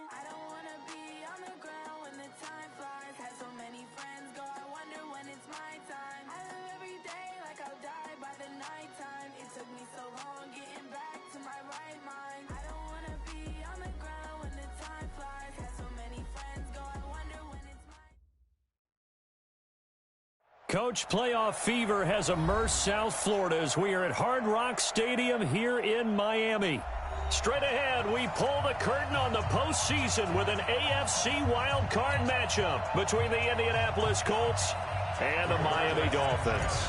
I don't wanna be on the ground when the time flies. Had so many friends go, I wonder when it's my time. I live every day like I'll die by the nighttime. It took me so long getting back to my right mind. I don't wanna be on the ground when the time flies. Had so many friends go, I wonder when it's my Coach, playoff fever has immersed South Florida as we are at Hard Rock Stadium here in Miami. Straight ahead, we pull the curtain on the postseason with an AFC wildcard matchup between the Indianapolis Colts and the Miami Dolphins.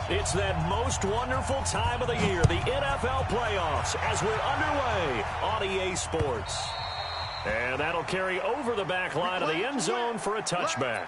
It's that most wonderful time of the year, the NFL playoffs, as we're underway on EA Sports. And that'll carry over the back line of the end zone for a touchback.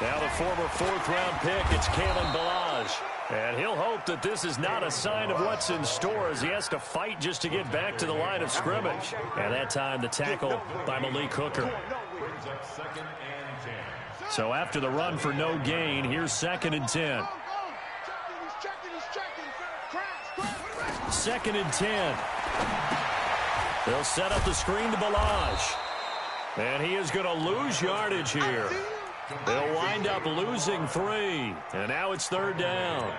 Now the former fourth-round pick, it's Kalen Ballage. And he'll hope that this is not a sign of what's in store as he has to fight just to get back to the line of scrimmage. And that time, the tackle by Malik Hooker. So after the run for no gain, here's 2nd and 10. 2nd and 10. They'll set up the screen to Ballage. And he is going to lose yardage here. They'll wind up losing 3. And now it's 3rd down.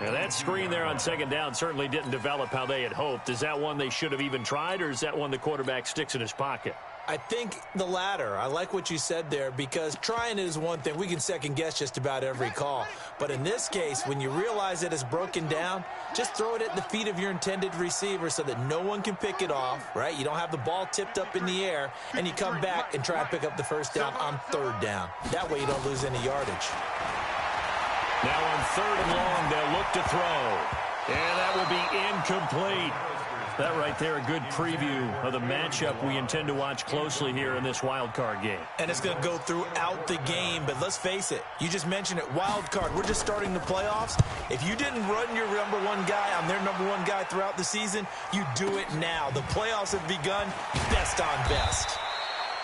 And that screen there on 2nd down certainly didn't develop how they had hoped. Is that one they should have even tried, or is that one the quarterback sticks in his pocket? I think the latter. I like what you said there, because trying it is one thing. We can second-guess just about every call. But in this case, when you realize that it's broken down, just throw it at the feet of your intended receiver so that no one can pick it off, right? You don't have the ball tipped up in the air, and you come back and try to pick up the 1st down on 3rd down. That way you don't lose any yardage. Now on 3rd and long, they'll look to throw. And that will be incomplete. That right there, a good preview of the matchup we intend to watch closely here in this wild card game. And it's going to go throughout the game, but let's face it, you just mentioned it, wild card. We're just starting the playoffs. If you didn't run your number 1 guy on their number 1 guy throughout the season, you do it now. The playoffs have begun, best on best.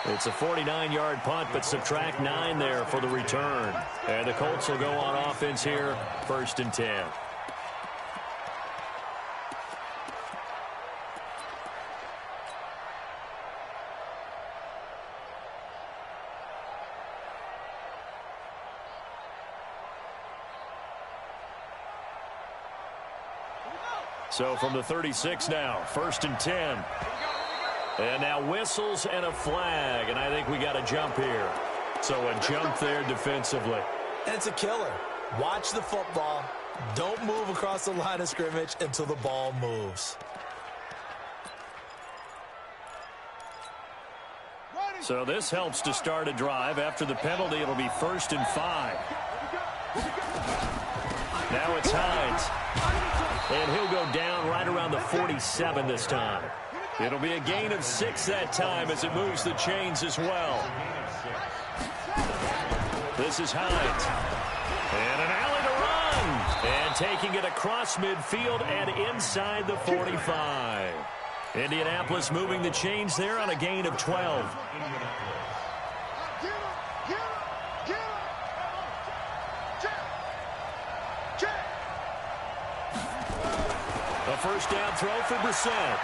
It's a 49-yard punt, but subtract 9 there for the return. And the Colts will go on offense here, 1st and 10. So from the 36 now, 1st and 10. And now whistles and a flag, and I think we got a jump here. So a jump there defensively. And it's a killer. Watch the football. Don't move across the line of scrimmage until the ball moves. So this helps to start a drive. After the penalty, it'll be 1st and 5. Now it's Hines. And he'll go down right around the 47 this time. It'll be a gain of 6 that time as it moves the chains as well. This is Hines. And an alley to run. And taking it across midfield and inside the 45. Indianapolis moving the chains there on a gain of 12. A 1st down throw for Brissett.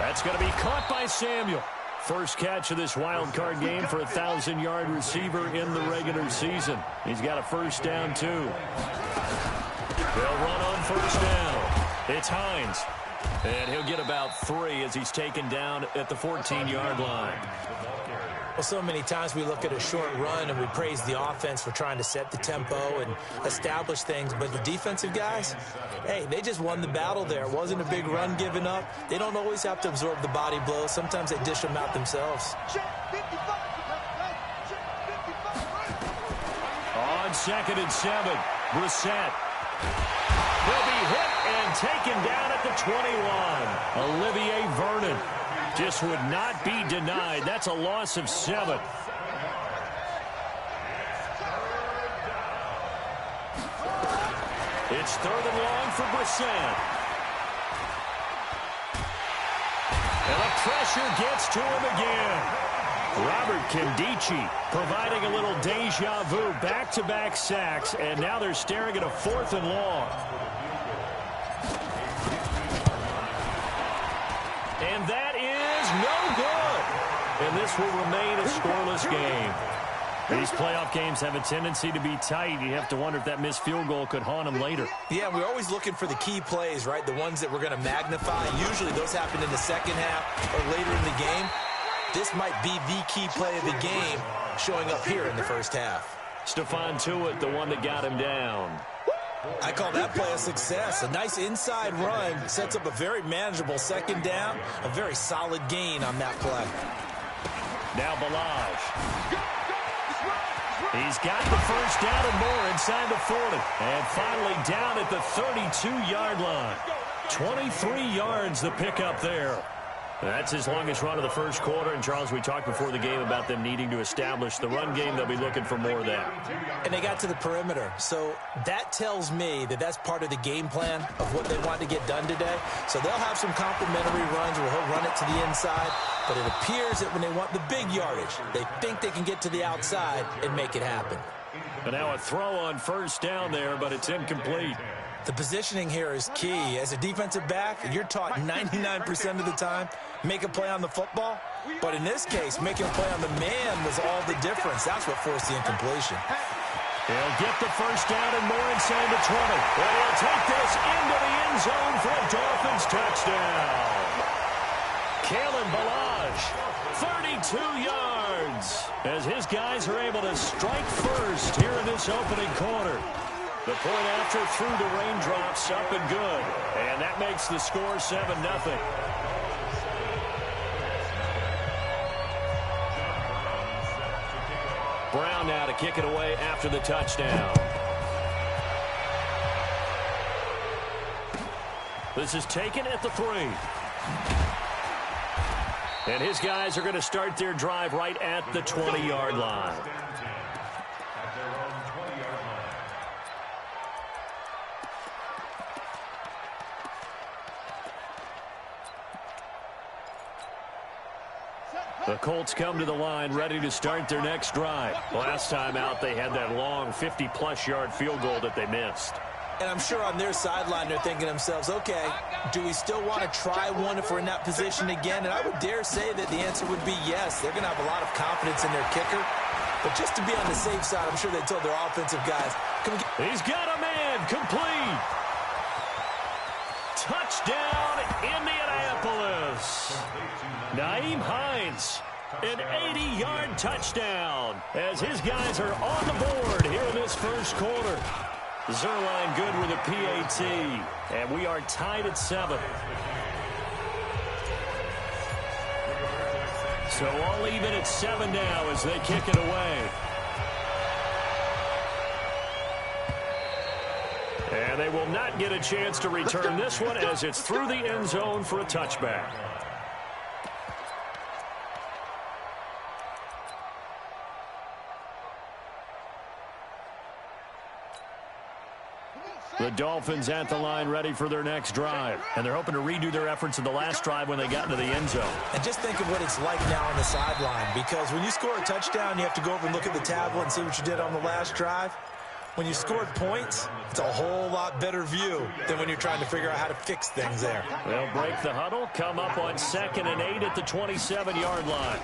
That's going to be caught by Samuel. First catch of this wild card game for a 1,000-yard receiver in the regular season. He's got a 1st down, too. They'll run on 1st down. It's Hines. And he'll get about 3 as he's taken down at the 14-yard line. Well, so many times we look at a short run and we praise the offense for trying to set the tempo and establish things. But the defensive guys, hey, they just won the battle there. It wasn't a big run given up. They don't always have to absorb the body blows. Sometimes they dish them out themselves. On 2nd and 7, Brissett. He'll be hit and taken down at the 21. Olivier Vernon. just would not be denied. That's a loss of 7. It's 3rd and long for Brissett. And the pressure gets to him again. Robert Kindici providing a little deja vu, back-to-back sacks, and now they're staring at a 4th and long. And that is no good. And this will remain a scoreless game. These playoff games have a tendency to be tight. You have to wonder if that missed field goal could haunt them later. Yeah, we're always looking for the key plays, right? The ones that we're going to magnify. Usually those happen in the second half or later in the game. This might be the key play of the game showing up here in the first half. Stephon Tuitt, the one that got him down. I call that play a success. A nice inside run sets up a very manageable second down. A very solid gain on that play. Now Balaj. He's got the first down and more inside the 40. And finally down at the 32-yard line. 23 yards the pickup there. That's his longest run of the first quarter. And, Charles, we talked before the game about them needing to establish the run game. They'll be looking for more of that. And they got to the perimeter. So that tells me that that's part of the game plan of what they want to get done today. So they'll have some complimentary runs where he'll run it to the inside. But it appears that when they want the big yardage, they think they can get to the outside and make it happen. And now a throw on first down there, but it's incomplete. The positioning here is key. As a defensive back, you're taught 99% of the time, make a play on the football. But in this case, making a play on the man was all the difference. That's what forced the incompletion. He'll get the first down and more inside the 20. And he'll take this into the end zone for a Dolphins touchdown. Kalen Balaj, 32 yards, as his guys are able to strike first here in this opening quarter. The point after through the raindrops, up and good. And that makes the score 7-0. Brown now to kick it away after the touchdown. This is taken at the 3. And his guys are going to start their drive right at the 20-yard line. The Colts come to the line ready to start their next drive. Last time out, they had that long 50-plus yard field goal that they missed. And I'm sure on their sideline they're thinking to themselves, okay, do we still want to try one if we're in that position again? And I would dare say that the answer would be yes. They're going to have a lot of confidence in their kicker. But just to be on the safe side, I'm sure they told their offensive guys, come get. He's got a man, complete. Touchdown, Indianapolis. Nyheim Hines, an 80-yard touchdown as his guys are on the board here in this first quarter. Zerline good with a PAT, and we are tied at 7. So all even at 7 now as they kick it away. And they will not get a chance to return this one as it's through the end zone for a touchback. The Dolphins at the line ready for their next drive. And they're hoping to redo their efforts in the last drive when they got into the end zone. And just think of what it's like now on the sideline, because when you score a touchdown, you have to go over and look at the tablet and see what you did on the last drive. When you scored points, it's a whole lot better view than when you're trying to figure out how to fix things there. They'll break the huddle, come up on 2nd and 8 at the 27-yard line.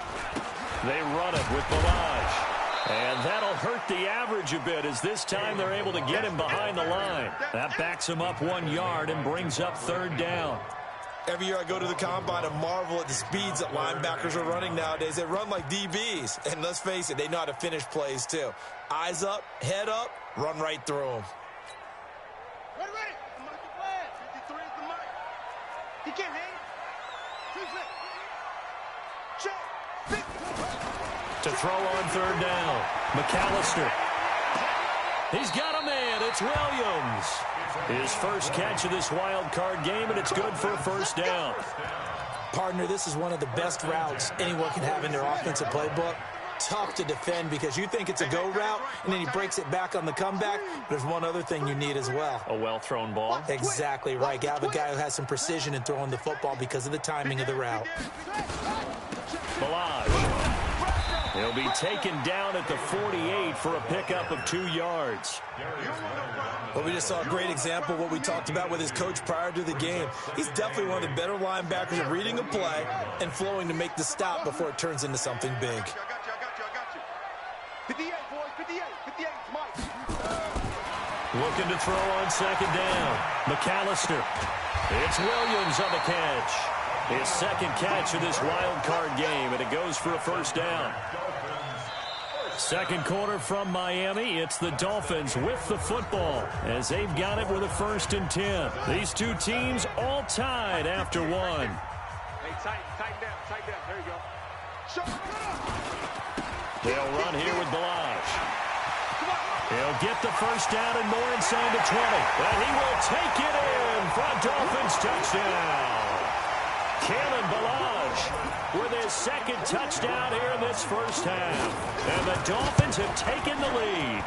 They run it with Balaj. And that'll hurt the average a bit as this time they're able to get him behind the line. That backs him up 1 yard and brings up 3rd down. Every year I go to the combine and marvel at the speeds that linebackers are running nowadays. They run like DBs. And let's face it, they know how to finish plays too. Eyes up, head up, run right through them. Ready. Mark the flag. 53 is the mark. He can't hang. Check. To throw on 3rd down, McAllister. He's got a man. It's Williams. His first catch of this wild card game, and it's good for a first down. Partner, this is one of the best routes anyone can have in their offensive playbook. Tough to defend because you think it's a go route, and then he breaks it back on the comeback. There's one other thing you need as well. A well-thrown ball. Exactly right. You have a guy who has some precision in throwing the football because of the timing of the route. Balaj. He'll be taken down at the 48 for a pickup of 2 yards. Well, we just saw a great example of what we talked about with his coach prior to the game. He's definitely one of the better linebackers at reading a play and flowing to make the stop before it turns into something big. 58, boys, 58, 58, Mike. Looking to throw on second down. McAllister. It's Williams on the catch. His second catch of this wild card game, and it goes for a first down. Second quarter from Miami. It's the Dolphins with the football as they've got it with a 1st and 10. These two teams all tied after one. Hey, tighten down. There you go. They'll run here with Balaj. He'll get the first down and more inside the 20. And he will take it in for a Dolphins touchdown. Kalen Balaj with his second touchdown here in this first half. And the Dolphins have taken the lead.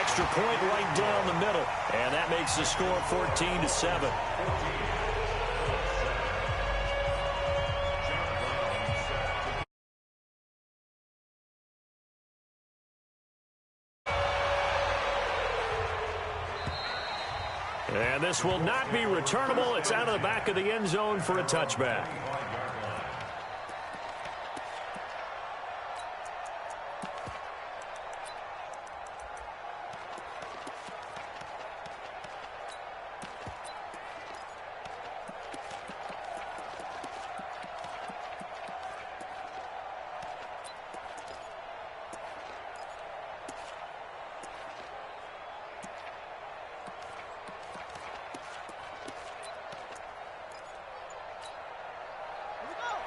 Extra point right down the middle. And that makes the score 14-7. And this will not be returnable. It's out of the back of the end zone for a touchback.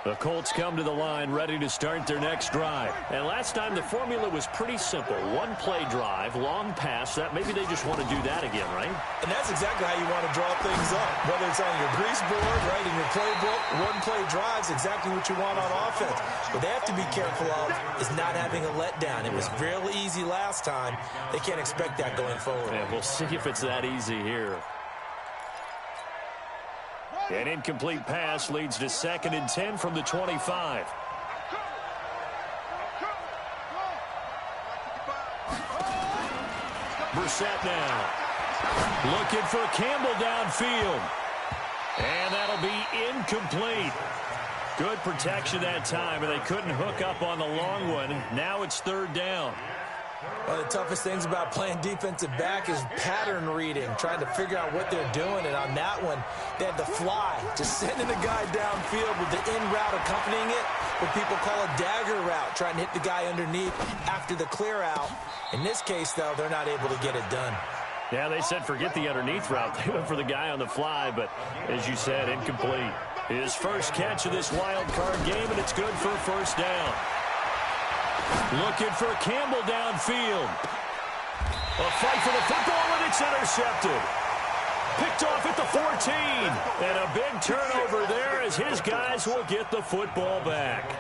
The Colts come to the line ready to start their next drive. And last time the formula was pretty simple. One play drive, long pass. That maybe they just want to do that again, right? And that's exactly how you want to draw things up. Whether it's on your grease board, right, in your playbook, one play drive's exactly what you want on offense. What they have to be careful of is not having a letdown. It was really easy last time. They can't expect that going forward. Yeah, we'll see if it's that easy here. An incomplete pass leads to 2nd and 10 from the 25. Brissett now. Looking for Campbell downfield. And that'll be incomplete. Good protection that time, and they couldn't hook up on the long one. Now it's 3rd down. One of the toughest things about playing defensive back is pattern reading, trying to figure out what they're doing. And on that one, they had the fly, just sending the guy downfield with the in route accompanying it, what people call a dagger route, trying to hit the guy underneath after the clear out. In this case, though, they're not able to get it done. Yeah, they said forget the underneath route. They went for the guy on the fly, but as you said, incomplete. His first catch of this wild card game, and it's good for a first down. Looking for Campbell downfield. A fight for the football, and it's intercepted. Picked off at the 14. And a big turnover there as his guys will get the football back.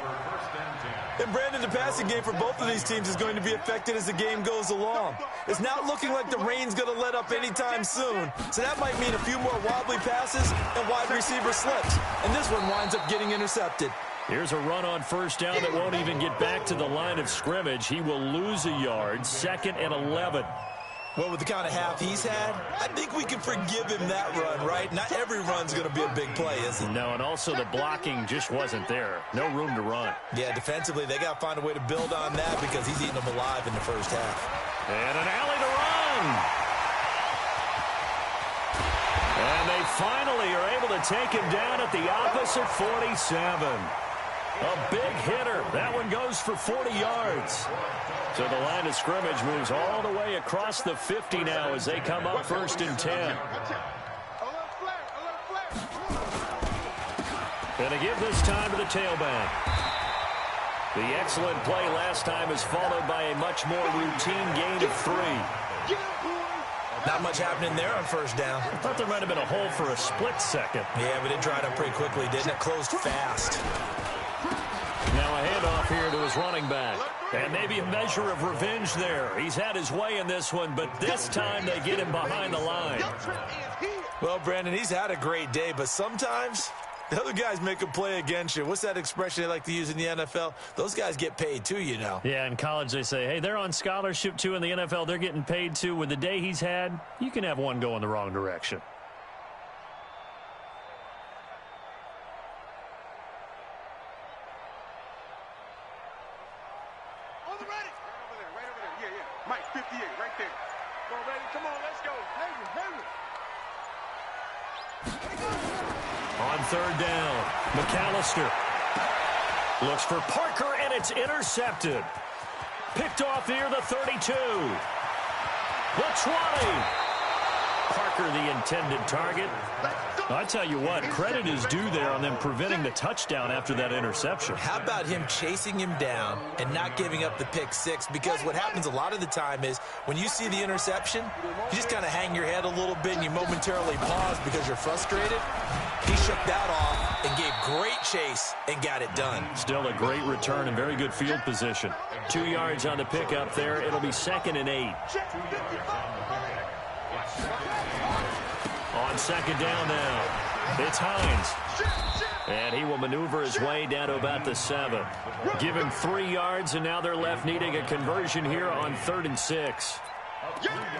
And, Brandon, the passing game for both of these teams is going to be affected as the game goes along. It's not looking like the rain's going to let up anytime soon. So that might mean a few more wobbly passes and wide receiver slips. And this one winds up getting intercepted. Here's a run on first down that won't even get back to the line of scrimmage. He will lose a yard. 2nd and 11. Well, with the kind of half he's had, I think we can forgive him that run, right? Not every run's going to be a big play, is it? No, and also the blocking just wasn't there. No room to run. Yeah, defensively, they got to find a way to build on that because he's eating them alive in the first half. And an alley to run. And they finally are able to take him down at the opposite 47. A big hitter. That one goes for 40 yards. So the line of scrimmage moves all the way across the 50 now as they come up 1st and 10. And they give this time to the tailback. The excellent play last time is followed by a much more routine gain of 3. Not much happening there on first down. I thought there might have been a hole for a split second. Yeah, but it dried up pretty quickly, didn't it? Closed fast. Now a handoff here to his running back. And maybe a measure of revenge there. He's had his way in this one, but this time they get him behind the line. Well, Brandon, he's had a great day, but sometimes the other guys make a play against you. What's that expression they like to use in the NFL? Those guys get paid too, you know. Yeah, in college they say, hey, they're on scholarship too. In the NFL, they're getting paid too. With the day he's had, you can have one go in the wrong direction. On the ready. Right over there. Yeah. Mike, 58, right there. Come on, ready. Come on, let's go. Henry. On third down, McAllister looks for Parker, and it's intercepted. Picked off near the 32. The 20. Parker, the intended target. I tell you what, credit is due there on them preventing the touchdown after that interception. How about him chasing him down and not giving up the pick six? Because what happens a lot of the time is when you see the interception, you just kind of hang your head a little bit and you momentarily pause because you're frustrated. He shook that off and gave great chase and got it done. Still a great return and very good field position. 2 yards on the pickup there. It'll be 2nd and 8. On second down now, it's Hines. And he will maneuver his way down to about the 7. Give him 3 yards, and now they're left needing a conversion here on 3rd and 6.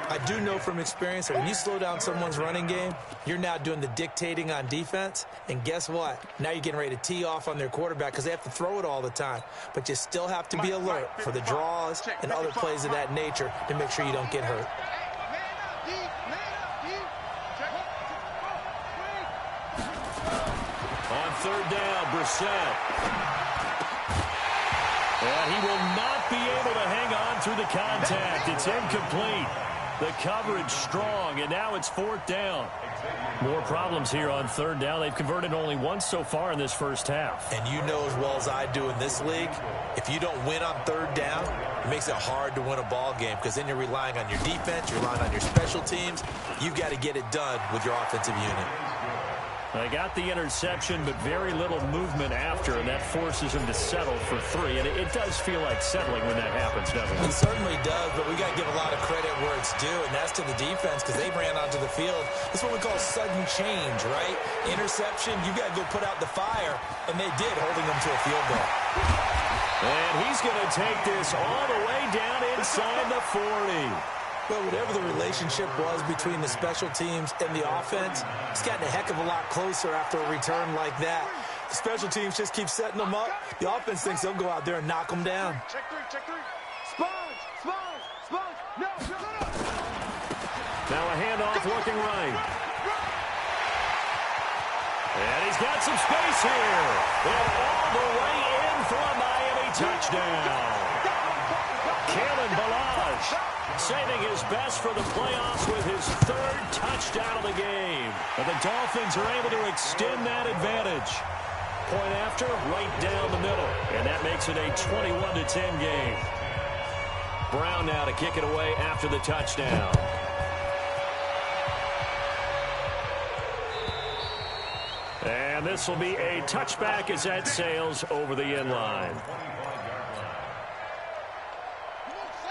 I do know from experience that when you slow down someone's running game, you're now doing the dictating on defense. And guess what? Now you're getting ready to tee off on their quarterback because they have to throw it all the time. But you still have to be alert for the draws and other plays of that nature to make sure you don't get hurt. On third down, Brissett. And he will not be able to hang on through the contact. It's incomplete. The coverage strong, and now it's 4th down. More problems here on third down. They've converted only once so far in this first half. And you know as well as I do in this league, if you don't win on third down, it makes it hard to win a ball game because then you're relying on your defense, you're relying on your special teams. You've got to get it done with your offensive unit. They got the interception, but very little movement after, and that forces him to settle for 3. And it does feel like settling when that happens, doesn't it? It certainly does, but we got to give a lot of credit where it's due, and that's to the defense because they ran onto the field. This is what we call sudden change, right? Interception, you got to go put out the fire, and they did, holding them to a field goal. And he's going to take this all the way down inside the 40. Well, whatever the relationship was between the special teams and the offense, it's gotten a heck of a lot closer after a return like that. The special teams just keep setting them up. The offense thinks they'll go out there and knock them down. Check three. Sponge. No. Now a handoff working right. And he's got some space here. And all the way in for a Miami touchdown. Kalen Ballage saving his best for the playoffs with his 3rd touchdown of the game. And the Dolphins are able to extend that advantage. Point after, right down the middle. And that makes it a 21-10 game. Brown now to kick it away after the touchdown. And this will be a touchback as that sails over the end line.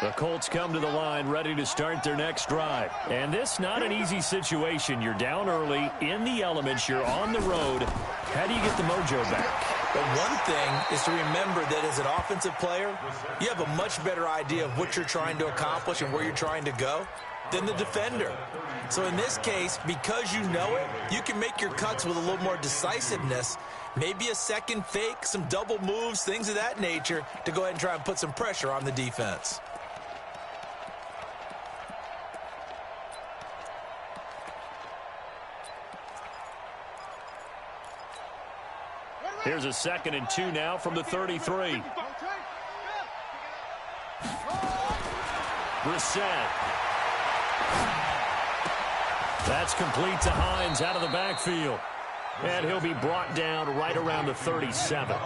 The Colts come to the line ready to start their next drive. And this not an easy situation. You're down early, in the elements, you're on the road. How do you get the mojo back? But one thing is to remember that as an offensive player, you have a much better idea of what you're trying to accomplish and where you're trying to go than the defender. So in this case, because you know it, you can make your cuts with a little more decisiveness. Maybe a second fake, some double moves, things of that nature to go ahead and try and put some pressure on the defense. Here's a 2nd and 2 now from the 33. Brissett. That's complete to Hines out of the backfield. And he'll be brought down right around the 37.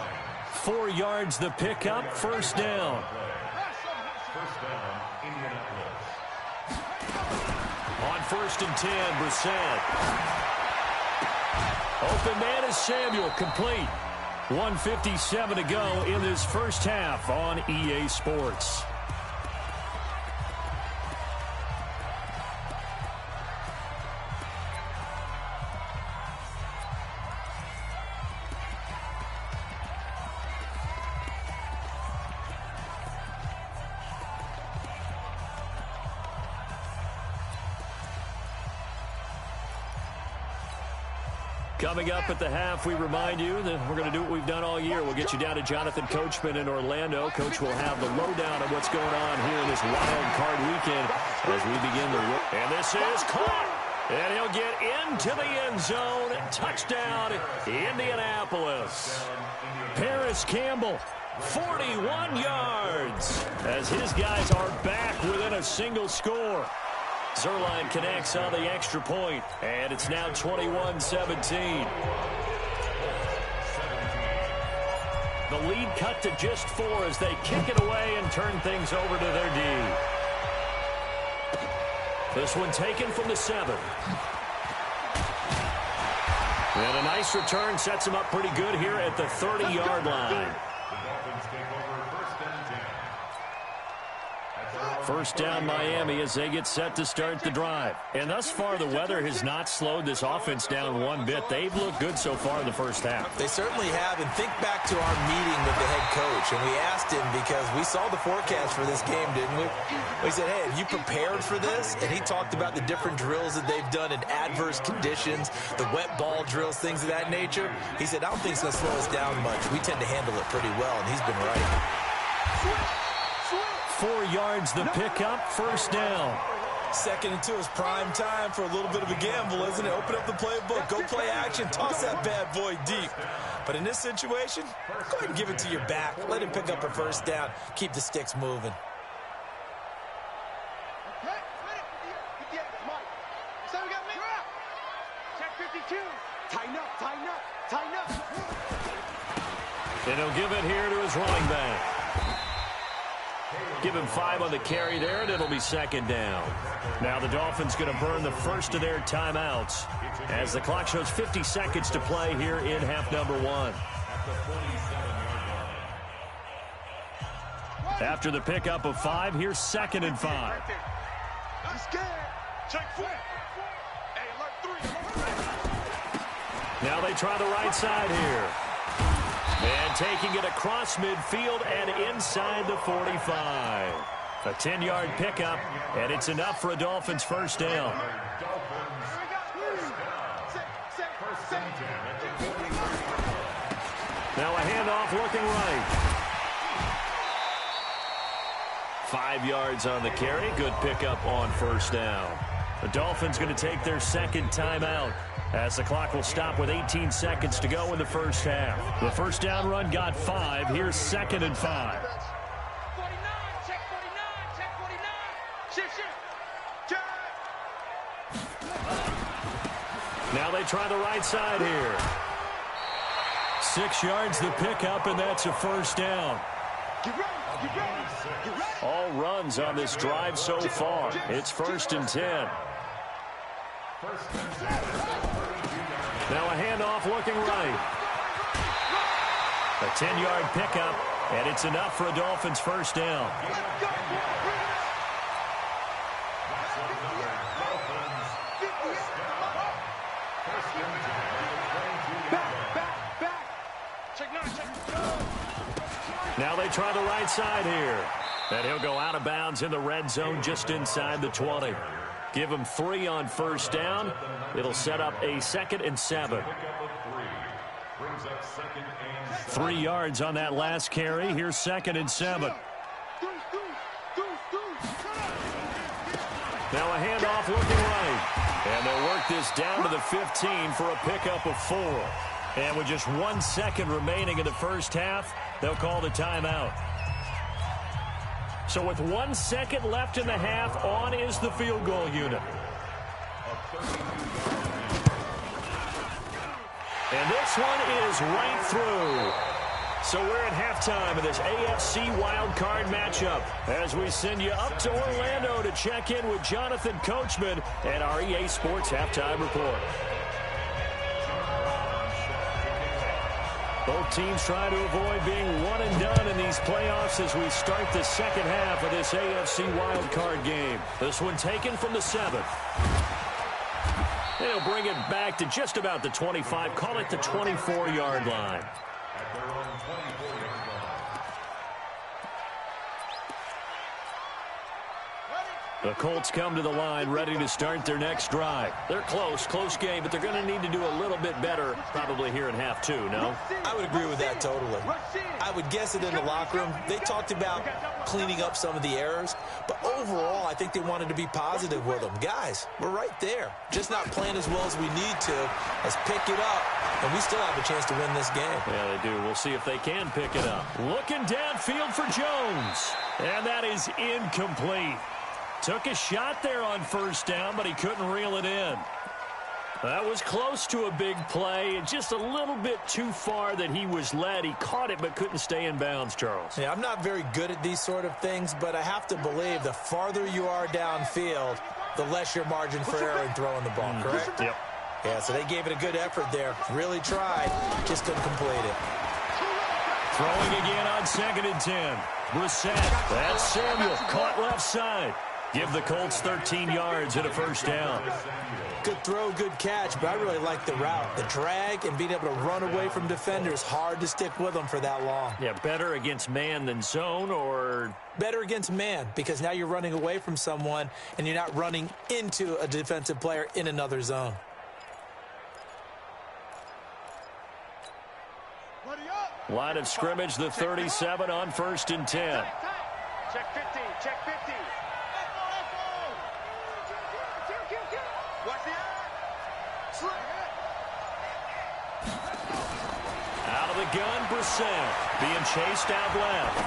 4 yards the pickup, 1st down. On 1st and 10, Brissett. Open man is Samuel, complete. 1:57 to go in this first half on EA Sports. Coming up at the half, we remind you that we're going to do what we've done all year. We'll get you down to Jonathan Coachman in Orlando. Coach will have the lowdown of what's going on here in this wild card weekend as we begin the... And this is caught. And he'll get into the end zone. Touchdown, Indianapolis. Paris Campbell, 41 yards, as his guys are back within a single score. Zerline connects on the extra point, and it's now 21-17. The lead cut to just 4 as they kick it away and turn things over to their D. This one taken from the 7. And a nice return sets him up pretty good here at the 30-yard line. First down Miami as they get set to start the drive. And thus far, the weather has not slowed this offense down one bit. They've looked good so far in the first half. They certainly have. And think back to our meeting with the head coach. And we asked him because we saw the forecast for this game, didn't we? We said, hey, have you prepared for this? And he talked about the different drills that they've done in adverse conditions, the wet ball drills, things of that nature. He said, I don't think it's going to slow us down much. We tend to handle it pretty well, and he's been right. 4 yards the pickup, first down. 2nd and 2 is prime time for a little bit of a gamble, isn't it? Open up the playbook, go play action, toss that bad boy deep. But in this situation, go ahead and give it to your back. Let him pick up a first down. Keep the sticks moving. Check 52. Tighten up, tighten up, tighten up. And he'll give it here to his running back. Give him 5 on the carry there, and it'll be 2nd down. Now the Dolphins going to burn the first of their timeouts as the clock shows 50 seconds to play here in half number 1. After the pickup of 5, here's 2nd and 5. I'm scared. Check 4. Hey, alert 3. Now they try the right side here. And taking it across midfield and inside the 45. A 10-yard pickup, and it's enough for a Dolphins first down. Now a handoff looking right. 5 yards on the carry. Good pickup on first down. The Dolphins going to take their 2nd timeout as the clock will stop with 18 seconds to go in the first half. The first down run got 5. Here's 2nd and 5. 49, check 49, check 49. Shift. Now they try the right side here. 6 yards the pickup, and that's a first down. Get ready, get ready, get ready. All runs on this drive so far. It's 1st and 10. Now a handoff looking right. A 10-yard pickup, and it's enough for a Dolphins first down. Now they try the right side here. And he'll go out of bounds in the red zone just inside the 20. Give him 3 on first down. It'll set up a 2nd and 7. 3 yards on that last carry. Here's 2nd and 7. Now a handoff looking right. And they'll work this down to the 15 for a pickup of 4. And with just 1 second remaining in the first half, they'll call the timeout. So with 1 second left in the half, on is the field goal unit. And this one is right through. So we're at halftime of this AFC wildcard matchup as we send you up to Orlando to check in with Jonathan Coachman at our EA Sports Halftime Report. Both teams trying to avoid being one and done in these playoffs as we start the second half of this AFC wildcard game. This one taken from the 7th. They'll bring it back to just about the 25, call it the 24-yard line. The Colts come to the line ready to start their next drive. They're close game, but they're going to need to do a little bit better probably here in half two, no? I would agree with that totally. I would guess it in the locker room. They talked about cleaning up some of the errors, but overall I think they wanted to be positive with them. Guys, we're right there. Just not playing as well as we need to. Let's pick it up, and we still have a chance to win this game. Yeah, they do. We'll see if they can pick it up. Looking downfield for Jones, and that is incomplete. Took a shot there on first down, but he couldn't reel it in. That was close to a big play, and just a little bit too far that he was led. He caught it but couldn't stay in bounds, Charles. Yeah, I'm not very good at these sort of things, but I have to believe the farther you are downfield, the less your margin for error in throwing the ball, correct? Yep. Yeah, so they gave it a good effort there. Really tried, just couldn't complete it. Throwing again on 2nd and 10. Brissett, that's Samuel, caught left side. Give the Colts 13 yards and a first down. Good throw, good catch, but I really like the route. The drag and being able to run away from defenders, hard to stick with them for that long. Yeah, better against man than zone, or? Better against man, because now you're running away from someone and you're not running into a defensive player in another zone. Line of scrimmage, the 37 on 1st and 10. Check 50, check 50. Out of the gun, Brissett being chased out left.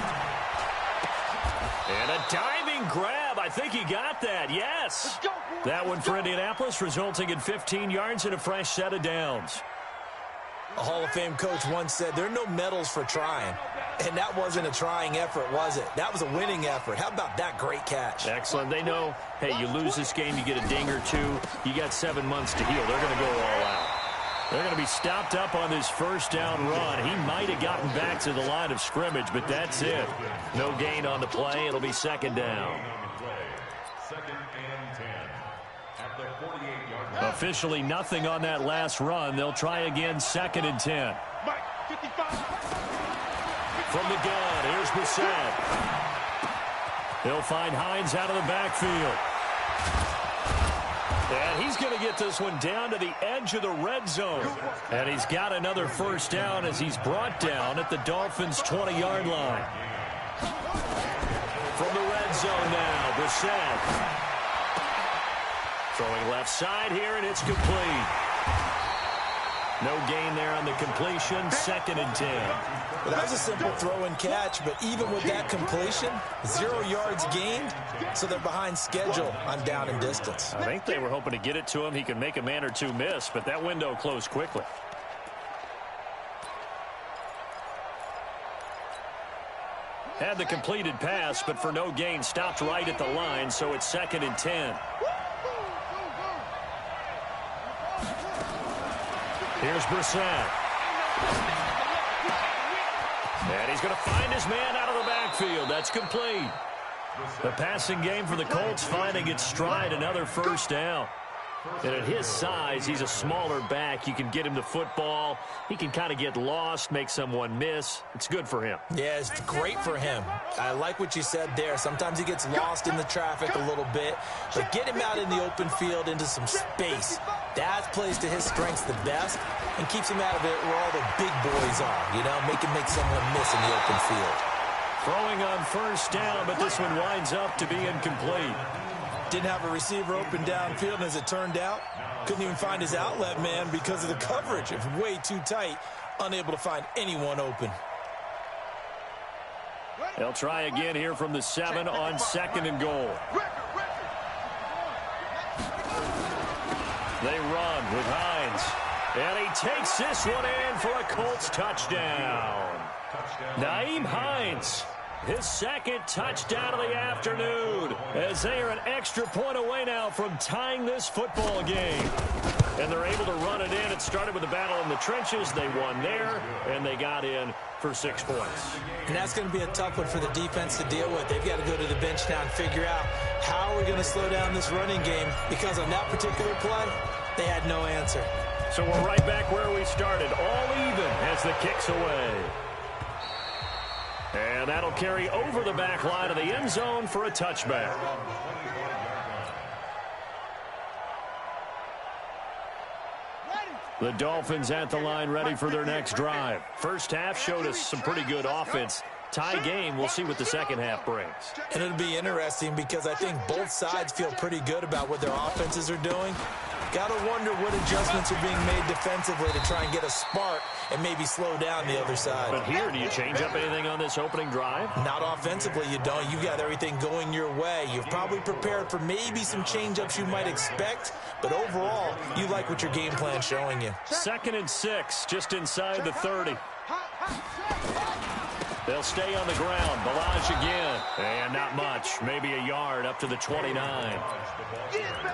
And a diving grab. I think he got that. Yes. That one for Indianapolis, resulting in 15 yards and a fresh set of downs. A Hall of Fame coach once said, there are no medals for trying. And that wasn't a trying effort, was it? That was a winning effort. How about that great catch? Excellent. They know, hey, you lose this game, you get a ding or two. You got 7 months to heal. They're going to go all out. They're going to be stopped up on this first down run. He might have gotten back to the line of scrimmage, but that's it. No gain on the play. It'll be 2nd down. Officially nothing on that last run. They'll try again 2nd and 10. From the gun, here's Brissett. He'll find Hines out of the backfield. And he's going to get this one down to the edge of the red zone. And he's got another first down as he's brought down at the Dolphins' 20-yard line. From the red zone now, Brissett. Throwing left side here, and it's complete. No gain there on the completion, 2nd and 10. Well, that was a simple throw and catch, but even with that completion, 0 yards gained, so they're behind schedule on down and distance. I think they were hoping to get it to him. He could make a man or two miss, but that window closed quickly. Had the completed pass, but for no gain, stopped right at the line, so it's 2nd and 10. Here's Brissett. And he's going to find his man out of the backfield. That's complete. The passing game for the Colts finding its stride, another first down. And at his size, he's a smaller back. You can get him to football. He can kind of get lost, make someone miss. It's good for him. Yeah, it's great for him. I like what you said there. Sometimes he gets lost in the traffic a little bit, but get him out in the open field into some space. That plays to his strengths the best and keeps him out of it where all the big boys are, you know, make someone miss in the open field. Throwing on first down, but this one winds up to be incomplete. Didn't have a receiver open downfield, and as it turned out, couldn't even find his outlet man because of the coverage. It was way too tight, unable to find anyone open. They'll try again here from the 7 on 2nd and goal. They run with Hines. And he takes this one in for a Colts touchdown. Nyheim Hines, his second touchdown of the afternoon, as they are an extra point away now from tying this football game. And they're able to run it in. It started with a battle in the trenches. They won there, and they got in for 6 points. And that's going to be a tough one for the defense to deal with. They've got to go to the bench now and figure out how we're going to slow down this running game, because on that particular play, they had no answer. So we're right back where we started, all even as the kick's away. And that'll carry over the back line of the end zone for a touchback. The Dolphins at the line ready for their next drive. First half showed us some pretty good offense. Tie game, we'll see what the second half brings. And it'll be interesting because I think both sides feel pretty good about what their offenses are doing. Got to wonder what adjustments are being made defensively to try and get a spark and maybe slow down the other side. But here, do you change up anything on this opening drive? Not offensively, you don't. You've got everything going your way. You've probably prepared for maybe some change-ups you might expect, but overall, you like what your game plan's showing you. 2nd and 6, just inside the 30. They'll stay on the ground. Balaj again. And not much. Maybe a yard up to the 29.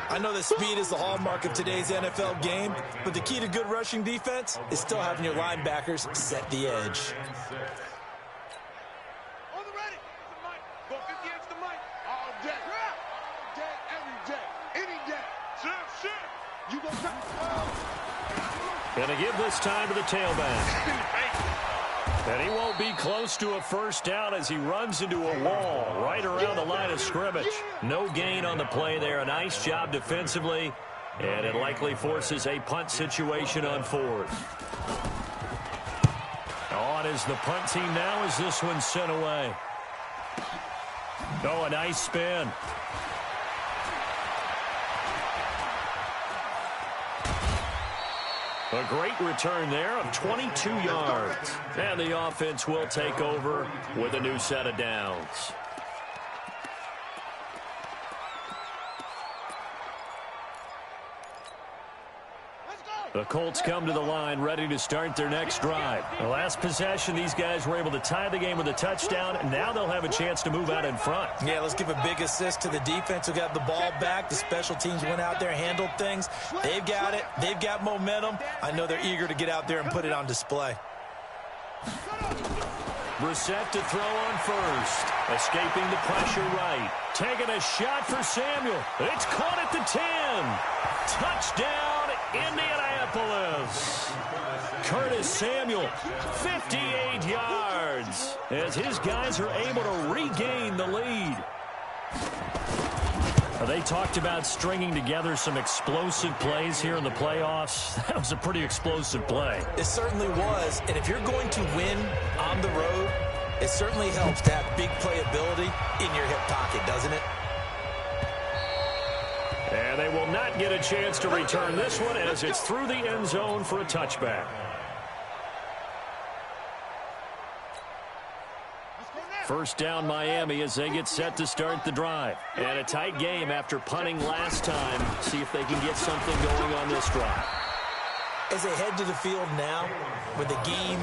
I know that speed is the hallmark of today's NFL game, but the key to good rushing defense is still having your linebackers set the edge. On the ready. Go 50 against the mic. All day. All day, every day. Any day. Shit. You go Gonna give this time to the tailback. And he won't be close to a first down as he runs into a wall right around the line of scrimmage. No gain on the play there. A nice job defensively. And it likely forces a punt situation on 4th. On is the punt team now as this one's sent away. Oh, a nice spin. A great return there of 22 yards. And the offense will take over with a new set of downs. The Colts come to the line ready to start their next drive. The last possession, these guys were able to tie the game with a touchdown. And now they'll have a chance to move out in front. Yeah, let's give a big assist to the defense who got the ball back. The special teams went out there, handled things. They've got it. They've got momentum. I know they're eager to get out there and put it on display. Brissett to throw on first. Escaping the pressure right. Taking a shot for Samuel. It's caught at the 10. Touchdown, Indianapolis. Curtis Samuel, 58 yards, as his guys are able to regain the lead. They talked about stringing together some explosive plays here in the playoffs. That was a pretty explosive play. It certainly was, and if you're going to win on the road, it certainly helps to have big playability in your hip pocket, doesn't it? And they will not get a chance to return this one as it's through the end zone for a touchback. First down Miami as they get set to start the drive. And a tight game after punting last time. See if they can get something going on this drive. As they head to the field now, with the game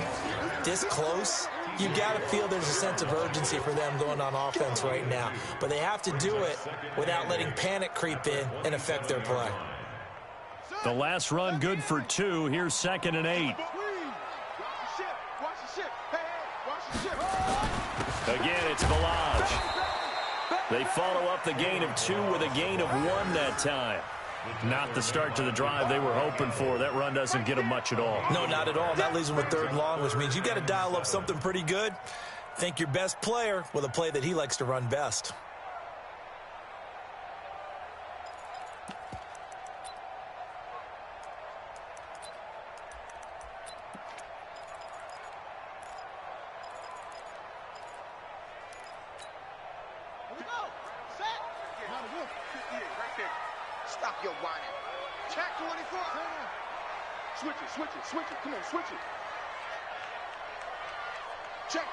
this close, you got to feel there's a sense of urgency for them going on offense right now. But they have to do it without letting panic creep in and affect their play. The last run good for 2. Here's 2nd and 8. Again, it's Balaj. They follow up the gain of 2 with a gain of 1 that time. Not the start to the drive they were hoping for. That run doesn't get them much at all. No, not at all. That leaves them with 3rd and long, which means you got to dial up something pretty good. Think your best player with a play that he likes to run best. Stop your whining. Check 24. Switch it. Come on, switch it. Check.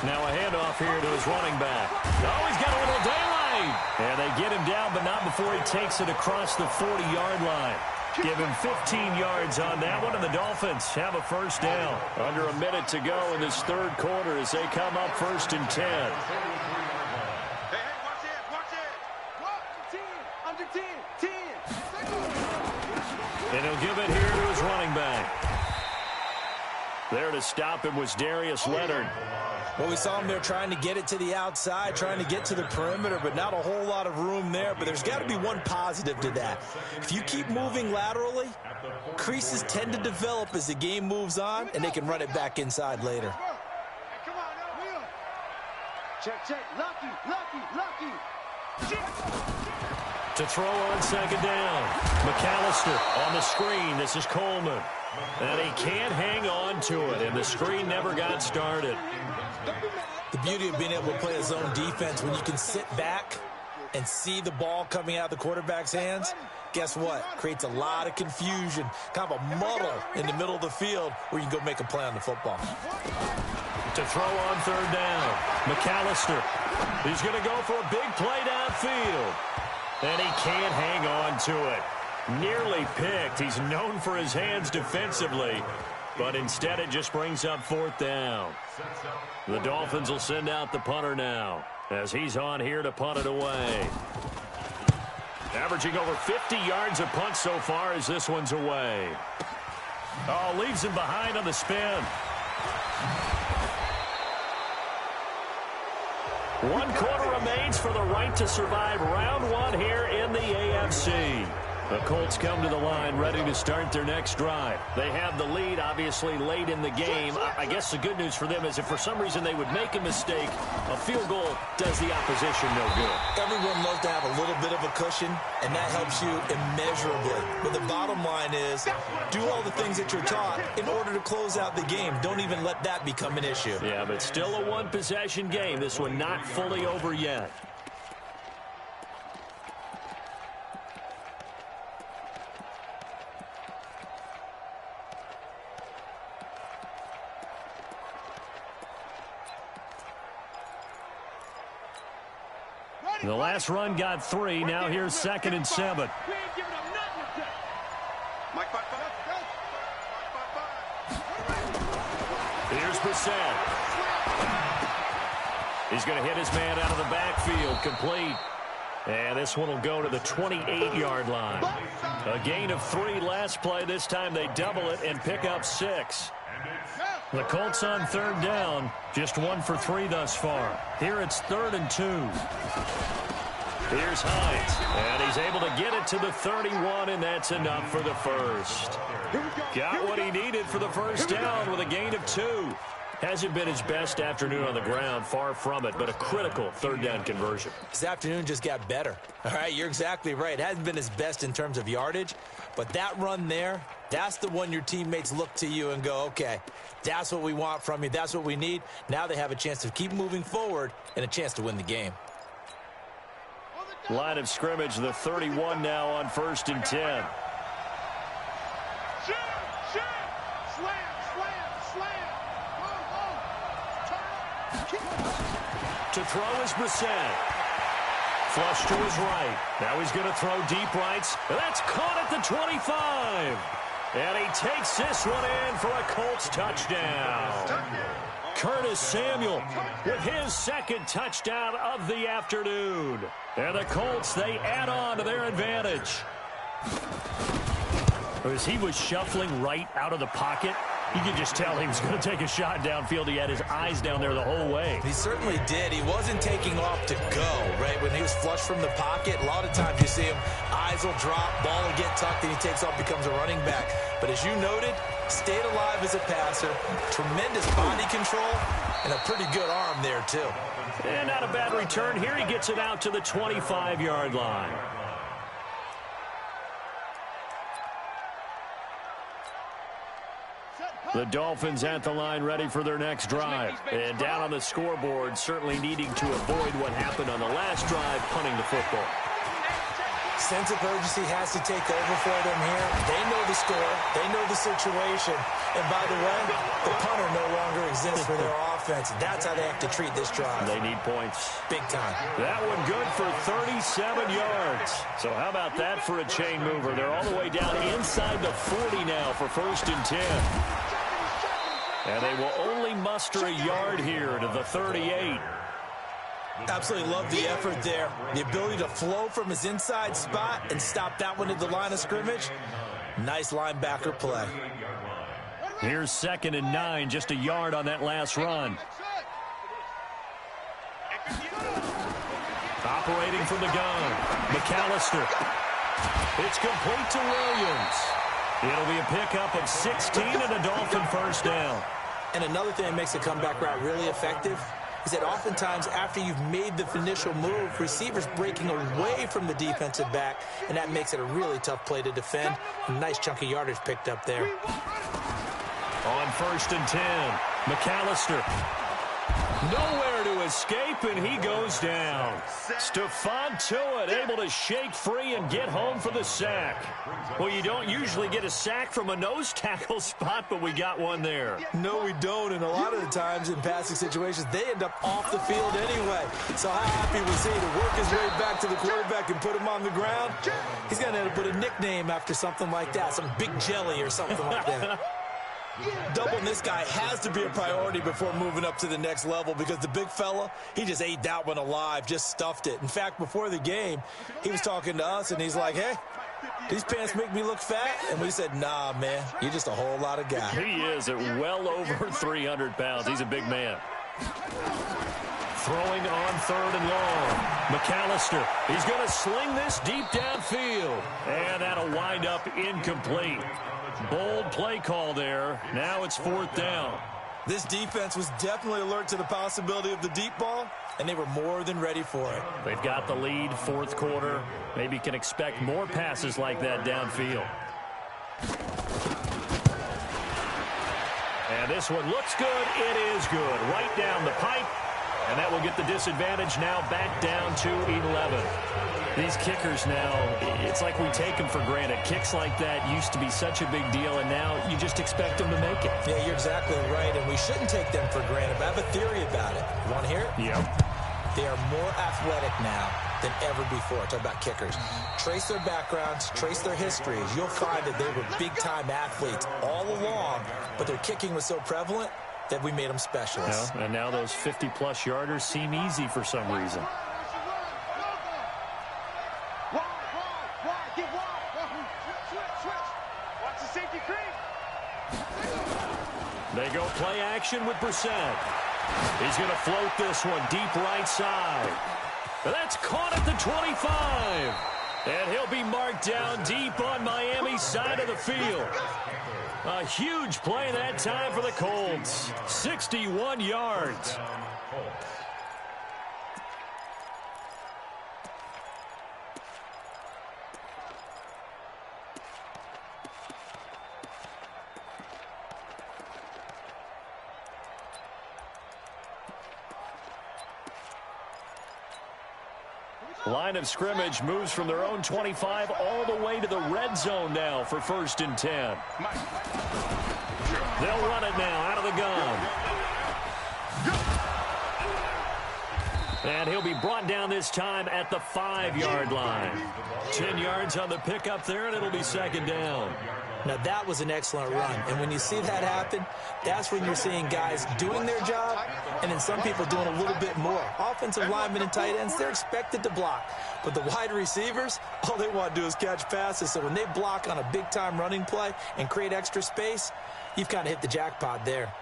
Now a handoff here to his running back. Oh, he's got a little daylight. right. And they get him down, but not before he takes it across the 40-yard line. Give him 15 yards on that one, and the Dolphins have a first down. Under a minute to go in this third quarter as they come up 1st and 10. Hey, watch it, watch it. Under 10, 10. And he'll give it here to his running back. There to stop him was Darius Leonard. Well, we saw him there trying to get it to the outside, trying to get to the perimeter, but not a whole lot of room there. But there's got to be one positive to that. If you keep moving laterally, creases tend to develop as the game moves on, and they can run it back inside later. Come on, now. Check, check. Lucky. To throw on second down. McAllister on the screen. This is Coleman. And he can't hang on to it, and the screen never got started. The beauty of being able to play a zone defense, when you can sit back and see the ball coming out of the quarterback's hands, guess what? Creates a lot of confusion, kind of a muddle in the middle of the field where you can go make a play on the football. To throw on third down. McAllister. He's going to go for a big play downfield. And he can't hang on to it. Nearly picked. He's known for his hands defensively, but instead it just brings up 4th down. The Dolphins will send out the punter now as he's on here to punt it away. Averaging over 50 yards a punt so far as this one's away. Oh, leaves him behind on the spin. 1 quarter remains for the right to survive round 1 here in the AFC. The Colts come to the line ready to start their next drive. They have the lead, obviously, late in the game. I guess the good news for them is if for some reason they would make a mistake, a field goal does the opposition no good. Everyone loves to have a little bit of a cushion, and that helps you immeasurably. But the bottom line is, do all the things that you're taught in order to close out the game. Don't even let that become an issue. Yeah, but still a one-possession game. This one not fully over yet. The last run got 3. Now here's 2nd and 7. Here's Brissett. He's going to hit his man out of the backfield. Complete. And this one will go to the 28-yard line. A gain of 3 last play. This time they double it and pick up 6. The Colts on third down, just 1 for 3 thus far. Here it's 3rd and 2. Here's Hines, and he's able to get it to the 31, and that's enough for the first. Got what he needed for the first down with a gain of 2. Hasn't been his best afternoon on the ground, far from it, but a critical third down conversion. This afternoon just got better. All right, you're exactly right. It hasn't been his best in terms of yardage, but that run there, that's the one your teammates look to you and go, okay, that's what we want from you. That's what we need. Now they have a chance to keep moving forward and a chance to win the game. Line of scrimmage, the 31 now on 1st and 10. To throw is Brissett. Flush to his right. Now he's going to throw deep rights. That's caught at the 25. And he takes this one in for a Colts touchdown. Curtis Samuel with his 2nd touchdown of the afternoon. And the Colts, they add on to their advantage. As he was shuffling right out of the pocket, you could just tell he was going to take a shot downfield. He had his eyes down there the whole way. He certainly did. He wasn't taking off to go, right? When he was flushed from the pocket, a lot of times you see him, eyes will drop, ball will get tucked, and he takes off, becomes a running back. But as you noted, stayed alive as a passer, tremendous body control, and a pretty good arm there, too. And not a bad return. Here he gets it out to the 25-yard line. The Dolphins at the line ready for their next drive. And down on the scoreboard, certainly needing to avoid what happened on the last drive, punting the football. Sense of urgency has to take over for them here. They know the score. They know the situation. And by the way, the punter no longer exists for their offense. That's how they have to treat this drive. They need points. Big time. That one good for 37 yards. So how about that for a chain mover? They're all the way down inside the 40 now for 1st and 10. And they will only muster a yard here to the 38. Absolutely love the effort there. The ability to flow from his inside spot and stop that one at the line of scrimmage. Nice linebacker play. Here's 2nd and 9, just a yard on that last run. Operating from the gun, McAllister. It's complete to Williams. It'll be a pickup of 16 and a Dolphin first down. And another thing that makes a comeback route really effective is that oftentimes after you've made the initial move, receivers breaking away from the defensive back, and that makes it a really tough play to defend. A nice chunk of yardage picked up there. On 1st and 10, McAllister. Nowhere to escape, and he goes down. Stephon Tuitt able to shake free and get home for the sack. Well, you don't usually get a sack from a nose tackle spot, but we got one there. No, we don't, and a lot of the times in passing situations, they end up off the field anyway. So how happy was he to work his way back to the quarterback and put him on the ground? He's going to have to put a nickname after something like that, some Big Jelly or something like that. Doubling this guy has to be a priority before moving up to the next level because the big fella, he just ate that one alive, just stuffed it. In fact, before the game, he was talking to us, and he's like, hey, these pants make me look fat? And we said, nah, man, you're just a whole lot of guy. He is at well over 300 pounds. He's a big man. Throwing on 3rd and long. McAllister, he's going to sling this deep downfield. And that'll wind up incomplete. Bold play call there. Now it's 4th down. This defense was definitely alert to the possibility of the deep ball, and they were more than ready for it. They've got the lead, 4th quarter. Maybe can expect more passes like that downfield. And this one looks good. It is good. Right down the pipe. And that will get the disadvantage now back down to 11. These kickers now, it's like we take them for granted. Kicks like that used to be such a big deal, and now you just expect them to make it. Yeah, you're exactly right, and we shouldn't take them for granted. But I have a theory about it. You want to hear it? Yep. They are more athletic now than ever before. Talk about kickers. Trace their backgrounds, trace their histories. You'll find that they were big-time athletes all along, but their kicking was so prevalent that we made them specialists. Yeah, and now those 50-plus yarders seem easy for some reason. They go play action with Brissett. He's going to float this one deep right side. That's caught at the 25. And he'll be marked down deep on Miami's side of the field. A huge play that time for the Colts. 61 yards. Line of scrimmage moves from their own 25 all the way to the red zone now for 1st and 10. They'll run it now out of the gun. And he'll be brought down this time at the 5-yard line. 10 yards on the pickup there, and it'll be 2nd down. Now, that was an excellent run. And when you see that happen, that's when you're seeing guys doing their job and then some people doing a little bit more. Offensive linemen and tight ends, they're expected to block. But the wide receivers, all they want to do is catch passes. So when they block on a big-time running play and create extra space, you've kind of hit the jackpot there.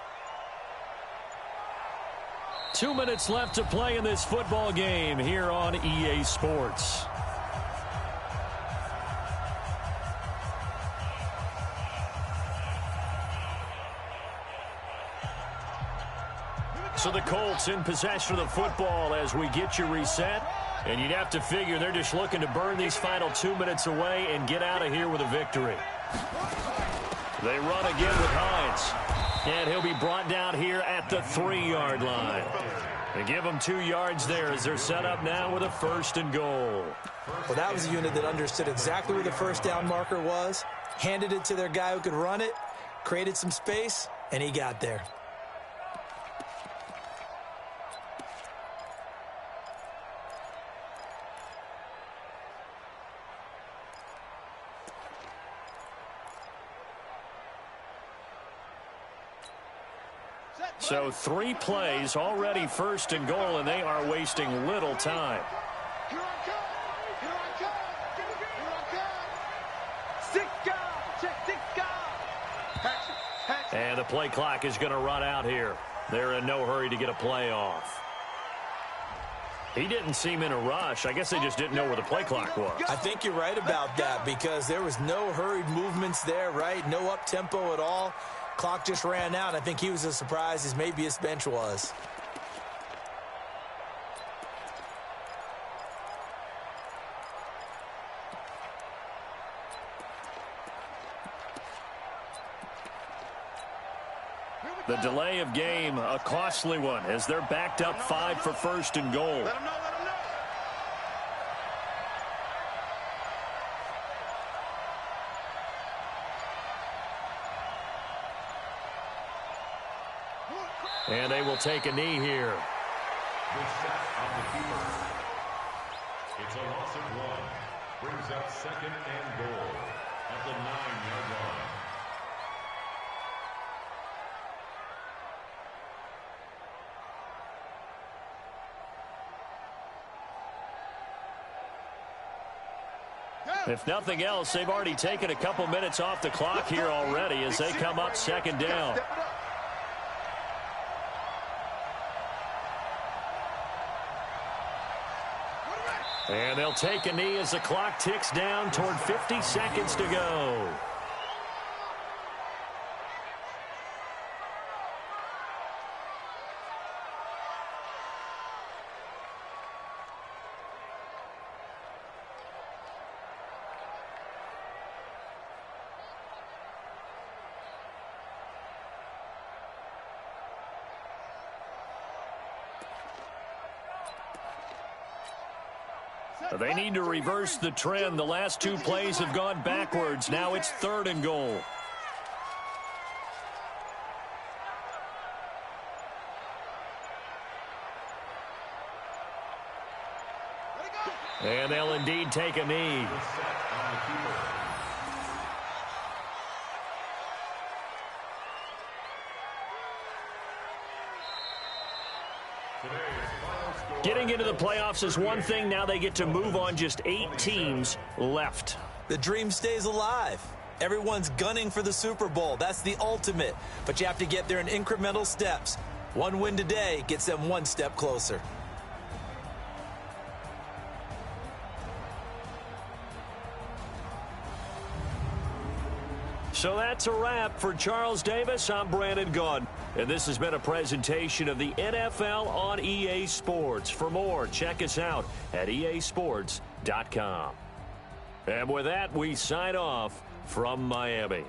2 minutes left to play in this football game here on EA Sports. So the Colts in possession of the football as we get you reset. And you'd have to figure they're just looking to burn these final 2 minutes away and get out of here with a victory. They run again with Hines. And he'll be brought down here at the 3-yard line. They give them 2 yards there as they're set up now with a 1st and goal. Well, that was a unit that understood exactly where the first down marker was, handed it to their guy who could run it, created some space, and he got there. So 3 plays, already first and goal, and they are wasting little time. Here I come. Here I come. Here I come. Six guard. And the play clock is going to run out here. They're in no hurry to get a play off. He didn't seem in a rush. I guess they just didn't know where the play clock was. I think you're right about that because there was no hurried movements there, right? No up-tempo at all. Clock just ran out. I think he was as surprised as maybe his bench was. The delay of game, a costly one, as they're backed up 5 for first and goal. Let him know. And they will take a knee here. The shot on the keeper. It's a loss of 1. Brings up second and goal at the 9-yard line. If nothing else, they've already taken a couple minutes off the clock here already as they come up second down. And they'll take a knee as the clock ticks down toward 50 seconds to go. They need to reverse the trend. The last 2 plays have gone backwards. Now it's 3rd and goal. And they'll indeed take a knee. Getting into the playoffs is one thing. Now they get to move on. Just 8 teams left. The dream stays alive. Everyone's gunning for the Super Bowl. That's the ultimate. But you have to get there in incremental steps. One win today gets them 1 step closer. So that's a wrap for Charles Davis. I'm Brandon Gaudin, and this has been a presentation of the NFL on EA Sports. For more, check us out at easports.com. And with that, we sign off from Miami.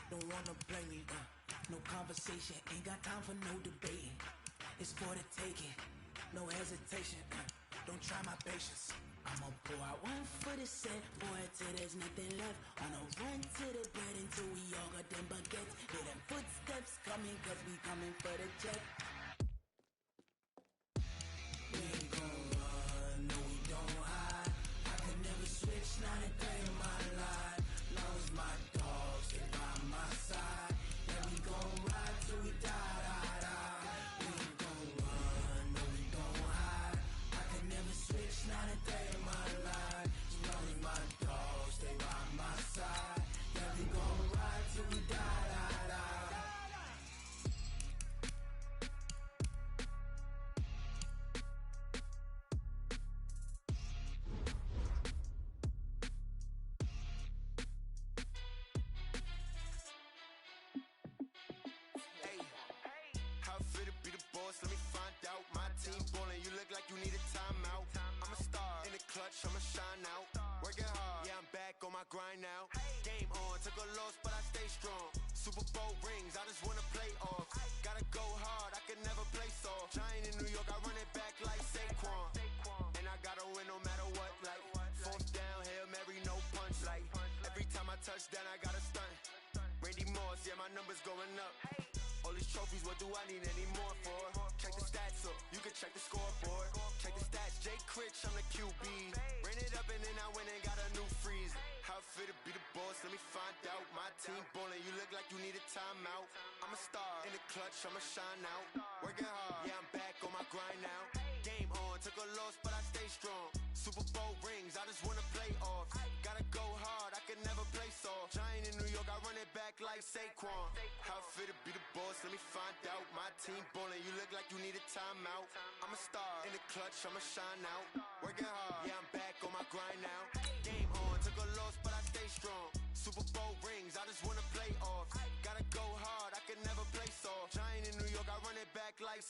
Don't wanna play me, no conversation, ain't got time for no debating. It's for the taking, no hesitation, don't try my patience. I'ma pour out one for the set, pour it till there's nothing left. On a run to the bed until we all got them baguettes. Hear them footsteps coming, cause we coming for the check. We ain't gon' run, no we don't hide. I could never switch, not a day in my life. Long as my dogs stay by my side. Yeah, we gon' ride till we die, die, die. We ain't gon' run, no we don't hide. I could never switch, not a day in my life. As long as my dogs stay by my side. Yeah, we gon' ride till we die, die, die. How fit to be the boss? Let me find out. My team ballin', you look like you need a timeout. I'm a star in the clutch, I'ma shine out. Working hard, yeah, I'm back on my grind now. Game on, took a loss, but I stay strong. Super Bowl rings, I just wanna play off. Gotta go hard, I can never play soft. Giant in New York, I run it back like Saquon. And I gotta win no matter what, like fourth down, Hail Mary, no punch. Like every time I touch down, I gotta stunt. Randy Moss, yeah, my numbers going up. All these trophies, what do I need any more for? Check the stats up, you can check the scoreboard. Check the stats, Jake Critch, I'm the QB. Ran it up and then I went and got a new freeze. How fit to be the boss, let me find out. My team ballin', you look like you need a timeout. I'm a star in the clutch, I'ma shine out. Working hard, yeah, I'm back on my grind now. Game on, took a loss, but I stay strong. Super Bowl rings, I just wanna play off. Gotta go hard, I can never play soft. Giant in New York, I run it back like Saquon. How fit to be the boss, let me find out. My team ballin', you look like you need a timeout. I'm a star in the clutch, I'ma shine out. Working hard, yeah, I'm back on my grind now. Game on, took a loss, but I stay strong. Super Bowl rings, I just wanna play off. Gotta go hard, I can never play soft. Giant in New York, I run it back like